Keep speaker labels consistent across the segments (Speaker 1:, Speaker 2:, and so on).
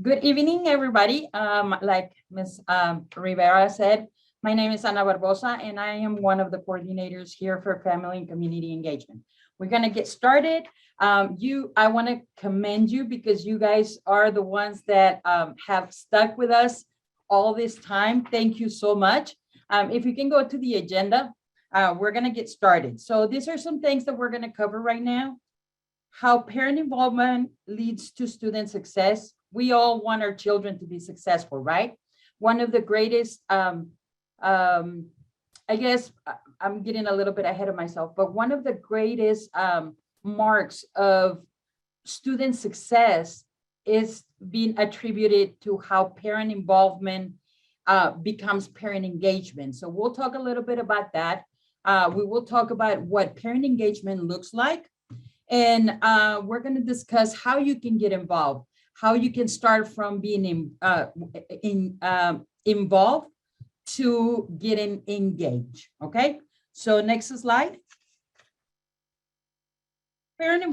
Speaker 1: Good evening, everybody. Like Ms. Rivera said, my name is Ana Barbosa, and I am one of the coordinators here for Family and Community Engagement. We're going to get started. I want to commend you because you guys are the ones that have stuck with us all this time. Thank you so much. If you can go to the agenda, we're going to get started. So these are some things that we're going to cover right now. How parent involvement leads to student success. We all want our children to be successful, right? One of the greatest, I guess I'm getting a little bit ahead of myself, but one of the greatest marks of student success is being attributed to how parent involvement becomes parent engagement. So we'll talk a little bit about that. We will talk about what parent engagement looks like. And we're going to discuss how you can get involved, how you can start from being involved to getting engaged. Okay, so next slide. Parent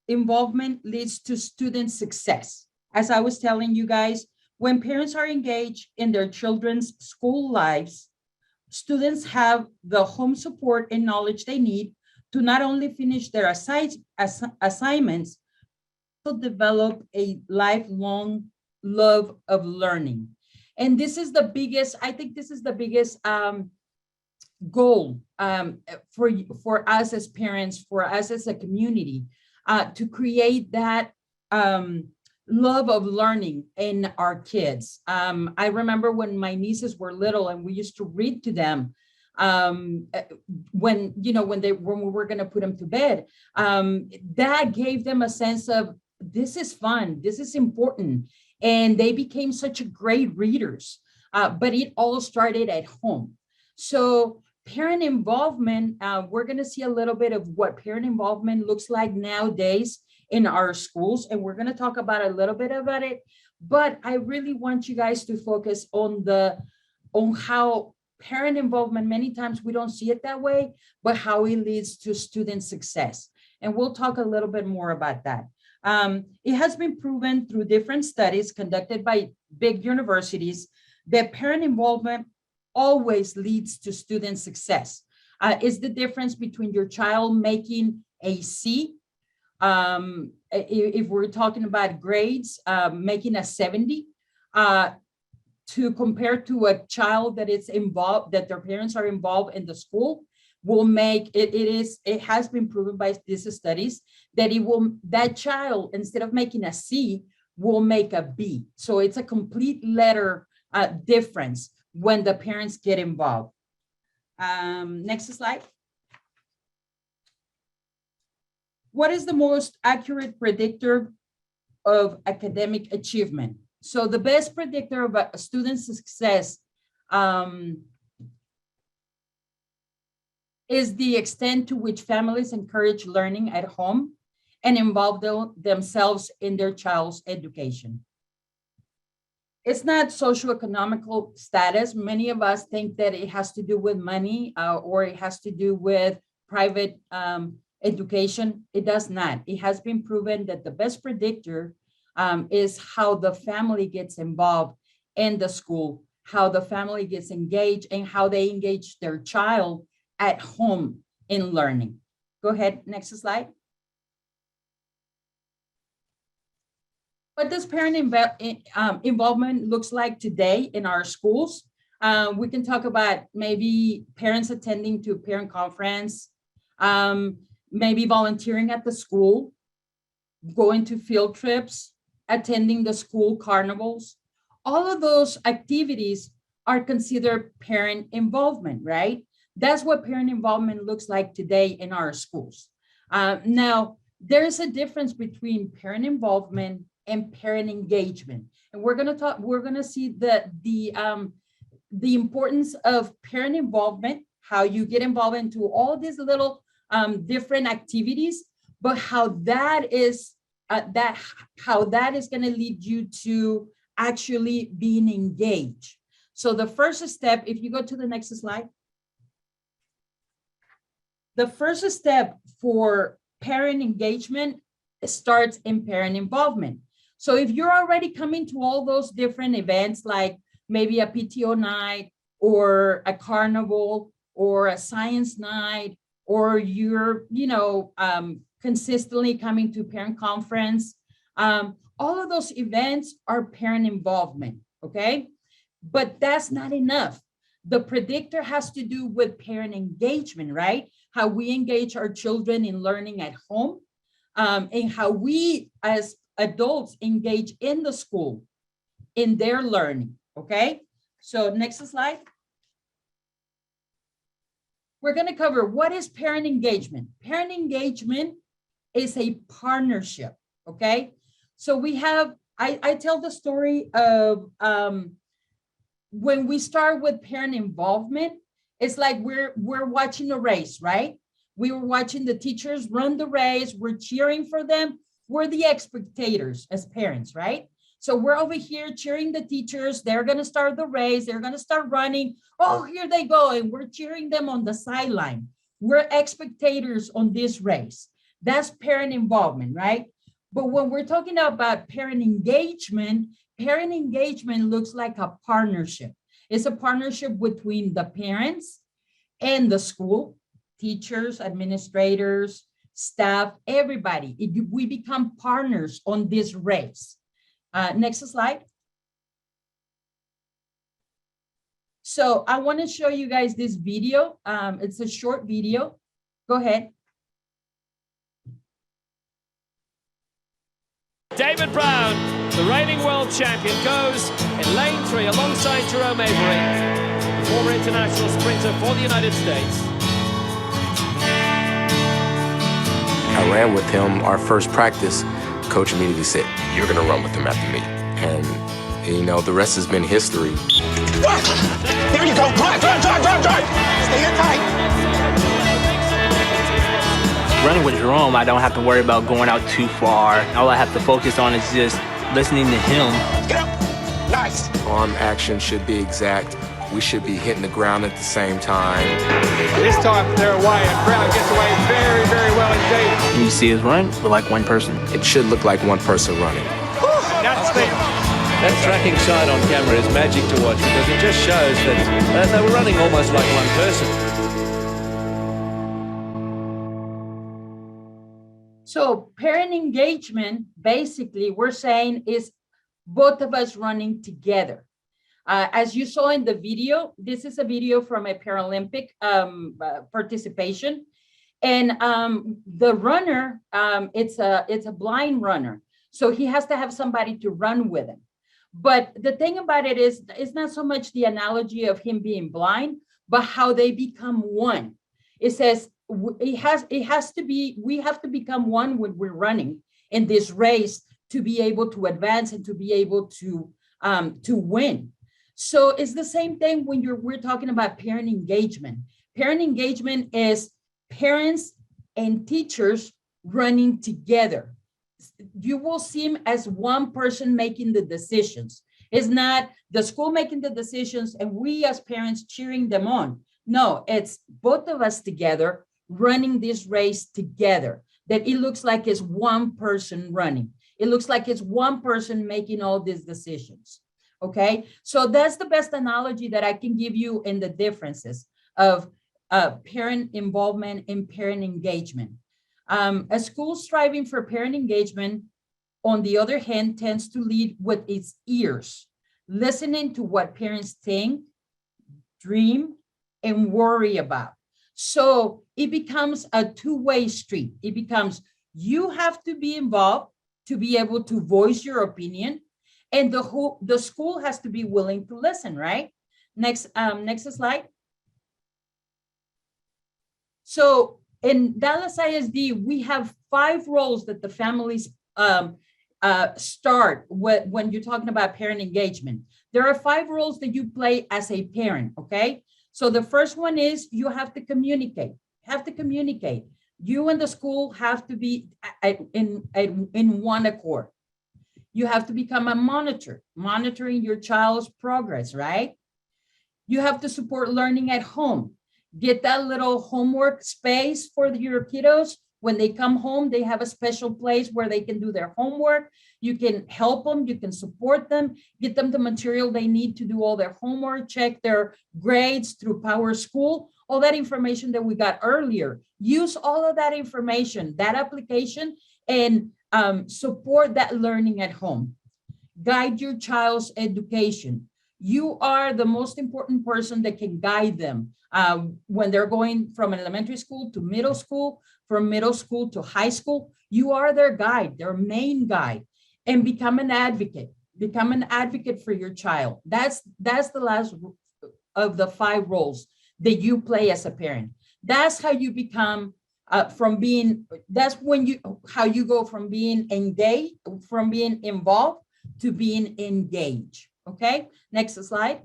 Speaker 1: involvement leads to student success. As I was telling you guys, when parents are engaged in their children's school lives, students have the home support and knowledge they need to not only finish their assignments, but develop a lifelong love of learning. And this is the biggest, I think this is the biggest goal for us as parents, for us as a community, to create that love of learning in our kids. I remember when my nieces were little and we used to read to them when we were going to put them to bed, that gave them a sense of this is fun, this is important, and they became such great readers. But it all started at home. So parent involvement, we're going to see a little bit of what parent involvement looks like nowadays in our schools, and we're going to talk about a little bit about it. But I really want you guys to focus on how parent involvement, many times we don't see it that way, but how it leads to student success. And we'll talk a little bit more about that. It has been proven through different studies conducted by big universities that parent involvement always leads to student success. It's the difference between your child making a C, if we're talking about grades, making a 70, to compare to a child that is involved, that their parents are involved in the school, will make it has been proven by these studies that that child, instead of making a C, will make a B. So it's a complete letter difference when the parents get involved. Next slide. What is the most accurate predictor of academic achievement? So the best predictor of a student's success is the extent to which families encourage learning at home and involve themselves in their child's education. It's not socioeconomical status. Many of us think that it has to do with money or it has to do with private education. It does not. It has been proven that the best predictor is how the family gets involved in the school, how the family gets engaged, and how they engage their child at home in learning. Go ahead, next slide. What does parent involvement looks like today in our schools? We can talk about maybe parents attending to parent conference, maybe volunteering at the school, going to field trips, attending the school carnivals. All of those activities are considered parent involvement, right? That's what parent involvement looks like today in our schools. Now, there's a difference between parent involvement and parent engagement. And we're going to see the importance of parent involvement, how you get involved into all these little different activities, but how that is going to lead you to actually being engaged. So the first step, if you go to the next slide, the first step for parent engagement starts in parent involvement. So if you're already coming to all those different events, like maybe a PTO night or a carnival or a science night, or you're, consistently coming to parent conference, all of those events are parent involvement, okay? But that's not enough. The predictor has to do with parent engagement, right? How we engage our children in learning at home, and how we as adults engage in the school in their learning, okay? So next slide. We're going to cover what is parent engagement. Parent engagement is a partnership, okay? So we have, I tell the story of when we start with parent involvement, it's like we're watching a race, right? We were watching the teachers run the race. We're cheering for them. We're the spectators as parents, right? So we're over here cheering the teachers. They're going to start the race. They're going to start running. Oh, here they go. And we're cheering them on the sideline. We're spectators on this race. That's parent involvement, right? But when we're talking about parent engagement looks like a partnership. It's a partnership between the parents and the school, teachers, administrators, staff, everybody. We become partners on this race. Next slide. So I want to show you guys this video. It's a short video. Go ahead.
Speaker 2: David Brown, the reigning world champion, goes in lane 3 alongside Jerome Avery, former international sprinter for the United States.
Speaker 3: I ran with him our first practice. Coach immediately said, "You're going to run with him after me." And, the rest has been history.
Speaker 4: There you go. Drive. Stay in tight.
Speaker 5: Running with Jerome, I don't have to worry about going out too far. All I have to focus on is just listening to him.
Speaker 4: Get up. Nice.
Speaker 3: Arm action should be exact. We should be hitting the ground at the same time.
Speaker 6: This time they're away, and Brown gets away very, very well indeed.
Speaker 5: When you see us run, we're like one person.
Speaker 3: It should look like one person running.
Speaker 6: That's them.
Speaker 7: That tracking shot on camera is magic to watch because it just shows that they were running almost like one person.
Speaker 1: So parent engagement, basically, we're saying is both of us running together. As you saw in the video, this is a video from a Paralympic participation. And the runner, it's a blind runner. So he has to have somebody to run with him. But the thing about it is, it's not so much the analogy of him being blind, but how they become one. It says, we have to become one when we're running in this race to be able to advance and to be able to win. So it's the same thing when we're talking about parent engagement. Parent engagement is parents and teachers running together. You will see them as one person making the decisions. It's not the school making the decisions and we as parents cheering them on. No, it's both of us together running this race together, that it looks like it's one person running. It looks like it's one person making all these decisions. Okay, so that's the best analogy that I can give you in the differences of parent involvement and parent engagement. A school striving for parent engagement, on the other hand, tends to lead with its ears, listening to what parents think, dream, and worry about. So it becomes a two-way street. It becomes, you have to be involved to be able to voice your opinion, and the school has to be willing to listen, right? Next slide. So in Dallas ISD, we have 5 roles that the families start with when you're talking about parent engagement. There are 5 roles that you play as a parent, okay? So the first one is you have to communicate. You and the school have to be in one accord. You have to become a monitor, monitoring your child's progress, right? You have to support learning at home. Get that little homework space for your kiddos When they come home, they have a special place where they can do their homework. You can help them, you can support them, get them the material they need to do all their homework, check their grades through Power School, all that information that we got earlier. Use all of that information, that application, and support that learning at home. Guide your child's education. You are the most important person that can guide them when they're going from an elementary school to middle school, from middle school to high school. You are their guide, their main guide, and become an advocate. Become an advocate for your child. That's the last of the 5 roles that you play as a parent. That's how you become how you go from being engaged, from being involved to being engaged. Okay, next slide.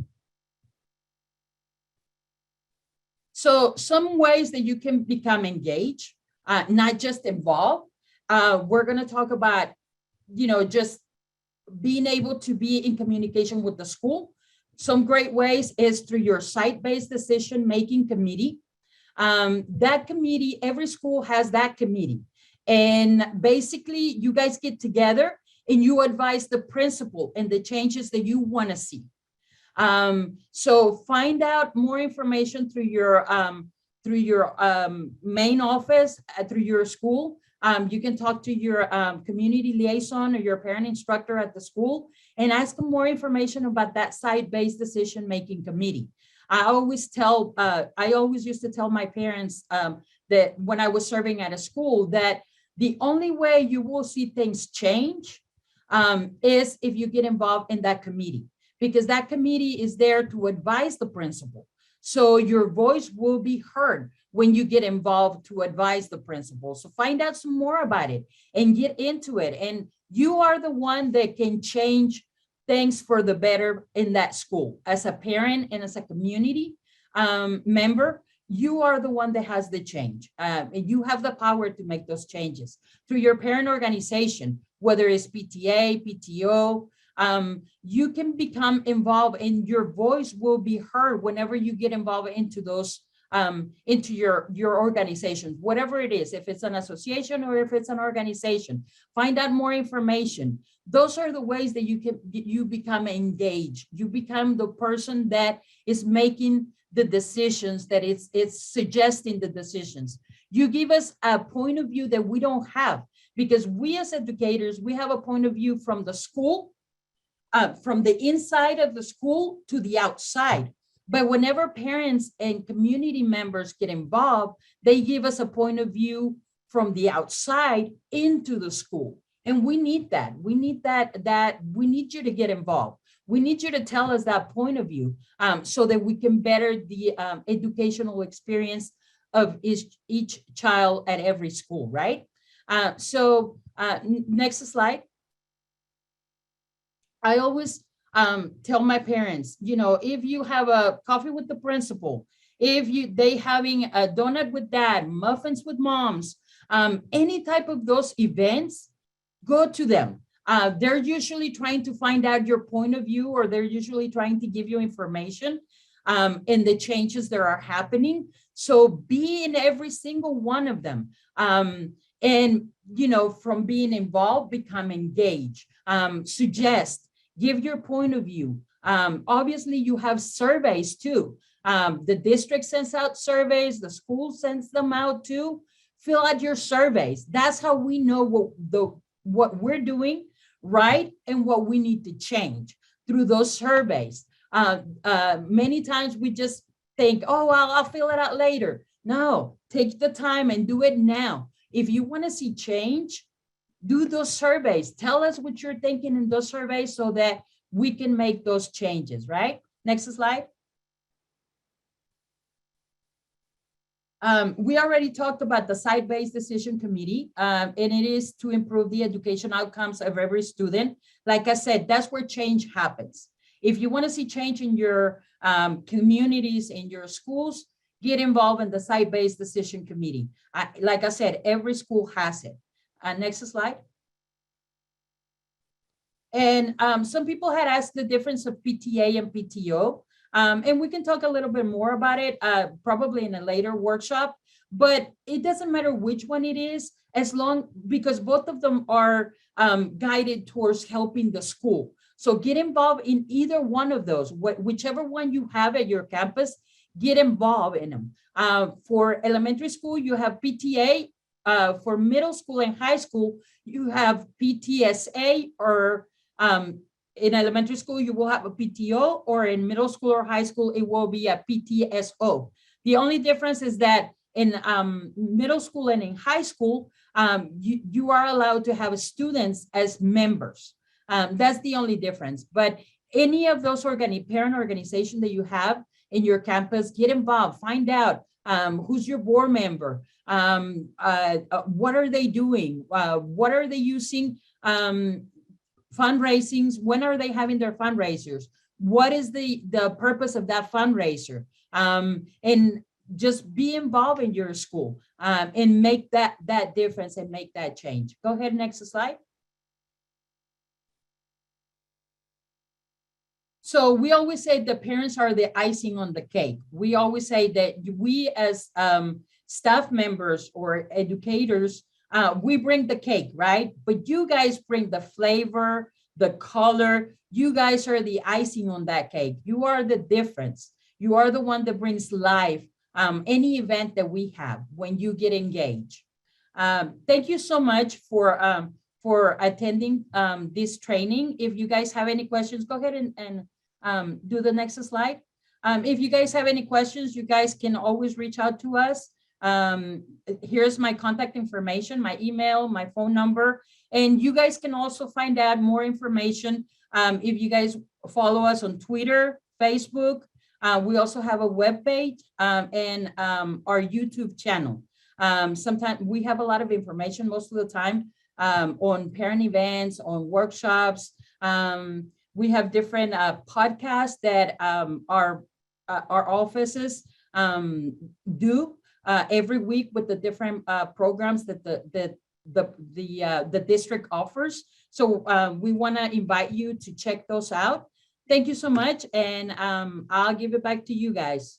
Speaker 1: So some ways that you can become engaged, not just involved. We're going to talk about, just being able to be in communication with the school. Some great ways is through your site-based decision-making committee. That committee, every school has that committee. And basically, you guys get together and you advise the principal and the changes that you want to see. So find out more information through your main office, through your school. You can talk to your community liaison or your parent instructor at the school and ask them more information about that site-based decision-making committee. I always used to tell my parents that when I was serving at a school, that the only way you will see things change is if you get involved in that committee, because that committee is there to advise the principal. So your voice will be heard when you get involved to advise the principal. So find out some more about it and get into it. And you are the one that can change things for the better in that school. As a parent and as a community member, you are the one that has the change. And you have the power to make those changes through your parent organization, whether it's PTA, PTO. You can become involved and your voice will be heard whenever you get involved into those, into your organizations, whatever it is, if it's an association or if it's an organization. Find out more information. Those are the ways that you become engaged. You become the person that is making the decisions, that it's suggesting the decisions. You give us a point of view that we don't have, because we as educators, we have a point of view from the school, from the inside of the school to the outside. But whenever parents and community members get involved, they give us a point of view from the outside into the school. And we need that. We need we need you to get involved. We need you to tell us that point of view so that we can better the educational experience of each child at every school, right? Next slide. I always tell my parents, if you have a coffee with the principal, if they having a donut with dad, muffins with moms, any type of those events, go to them. They're usually trying to find out your point of view, or they're usually trying to give you information in the changes that are happening. So be in every single one of them. And, from being involved, become engaged, suggest, give your point of view. Obviously, you have surveys too. The district sends out surveys, the school sends them out too. Fill out your surveys. That's how we know what we're doing right and what we need to change through those surveys. Many times we just think, oh, well, I'll fill it out later. No, take the time and do it now. If you want to see change, do those surveys. Tell us what you're thinking in those surveys so that we can make those changes, right? Next slide. We already talked about the site-based decision committee, and it is to improve the education outcomes of every student. Like I said, that's where change happens. If you want to see change in your communities, in your schools, get involved in the site-based decision committee. Like I said, every school has it. Next slide. And some people had asked the difference of PTA and PTO. And we can talk a little bit more about it, probably in a later workshop. but it doesn't matter which one it is, as long, because both of them are guided towards helping the school. So get involved in either one of those, whichever one you have at your campus, get involved in them. For elementary school, you have PTA. For middle school and high school, you have PTSA, or in elementary school, you will have a PTO, or in middle school or high school, it will be a PTSO. The only difference is that in middle school and in high school, you are allowed to have students as members. That's the only difference. But any of those parent organization that you have in your campus, get involved, find out who's your board member, what are they doing, what are they using, fundraisings, when are they having their fundraisers, what is the purpose of that fundraiser, and just be involved in your school, and make that difference and make that change. Go ahead, next slide. So we always say the parents are the icing on the cake. We always say that we as staff members or educators, we bring the cake, right? But you guys bring the flavor, the color. You guys are the icing on that cake. You are the difference. You are the one that brings life, any event that we have when you get engaged. Thank you so much for attending this training. If you guys have any questions, go ahead and do the next slide. If you guys have any questions, you guys can always reach out to us. Here's my contact information, my email, my phone number, and you guys can also find out more information if you guys follow us on Twitter, Facebook. We also have a webpage and our YouTube channel. Sometimes we have a lot of information most of the time on parent events, on workshops. We have different podcasts that our offices do every week with the different programs that the district offers. So we want to invite you to check those out. Thank you so much, and I'll give it back to you guys.